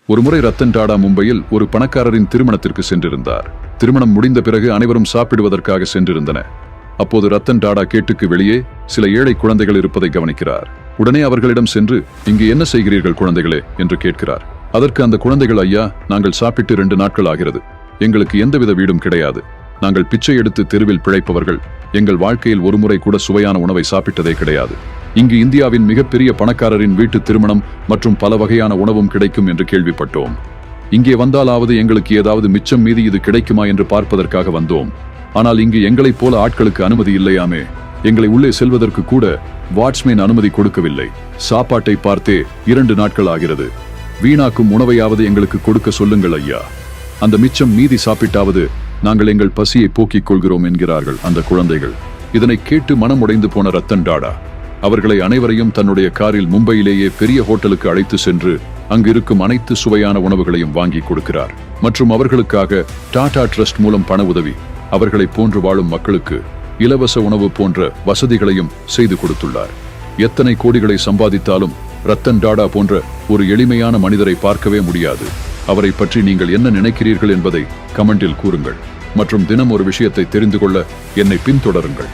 ஒருமுறை ரத்தன் டாடா மும்பையில் ஒரு பணக்காரரின் திருமணத்திற்கு சென்றிருந்தார். திருமணம் முடிந்த பிறகு அனைவரும் சாப்பிடுவதற்காக சென்றிருந்தன. அப்போது ரத்தன் டாடா கேட்டுக்கு வெளியே சில ஏழை குழந்தைகள் இருப்பதை கவனிக்கிறார். உடனே அவர்களிடம் சென்று, இங்கு என்ன செய்கிறீர்கள் குழந்தைகளே என்று கேட்கிறார். அதற்கு அந்த குழந்தைகள், ஐயா, நாங்கள் சாப்பிட்டு 2 நாட்கள் ஆகிறது. எங்களுக்கு எந்தவித வீடும் கிடையாது. நாங்கள் பிச்சை எடுத்து தெருவில் பிழைப்பவர்கள். எங்கள் வாழ்க்கையில் ஒருமுறை கூட சுவையான உணவை சாப்பிட்டதே கிடையாது. இங்கு இந்தியாவின் மிகப்பெரிய பணக்காரரின் வீட்டு திருமணம் மற்றும் பல வகையான உணவும் கிடைக்கும் என்று கேள்விப்பட்டோம். இங்கே வந்தாலாவது எங்களுக்கு ஏதாவது மிச்சம் மீதி இது கிடைக்குமா என்று பார்ப்பதற்காக வந்தோம். ஆனால் இங்கு எங்களைப் போல ஆட்களுக்கு அனுமதி இல்லையாமே. எங்களை உள்ளே செல்வதற்கு கூட வாட்ச்மேன் அனுமதி கொடுக்கவில்லை. சாப்பாட்டை பார்த்தே 2 நாட்கள் ஆகிறது. வீணாக்கும் உணவையாவது எங்களுக்கு கொடுக்க சொல்லுங்கள் ஐயா. அந்த மிச்சம் மீதி சாப்பிட்டாவது நாங்கள் எங்கள் பசியை போக்கிக் கொள்கிறோம் என்கிறார்கள் அந்த குழந்தைகள். இதனை கேட்டு மனம் உடைந்து போன ரத்தன் டாடா அவர்களை அனைவரையும் தன்னுடைய காரில் மும்பையிலேயே பெரிய ஹோட்டலுக்கு அழைத்து சென்று அங்கு இருக்கும் அனைத்து சுவையான உணவுகளையும் வாங்கி கொடுக்கிறார். மற்றும் அவர்களுக்காக டாடா ட்ரஸ்ட் மூலம் பண உதவி, அவர்களை போன்று வாழும் மக்களுக்கு இலவச உணவு போன்ற வசதிகளையும் செய்து கொடுத்துள்ளார். எத்தனை கோடிகளை சம்பாதித்தாலும் ரத்தன் டாடா போன்ற ஒரு எளிமையான மனிதரை பார்க்கவே முடியாது. அவரை பற்றி நீங்கள் என்ன நினைக்கிறீர்கள் என்பதை கமெண்டில் கூறுங்கள். மற்றும் தினம் ஒரு விஷயத்தை தெரிந்து கொள்ள என்னை பின்தொடருங்கள்.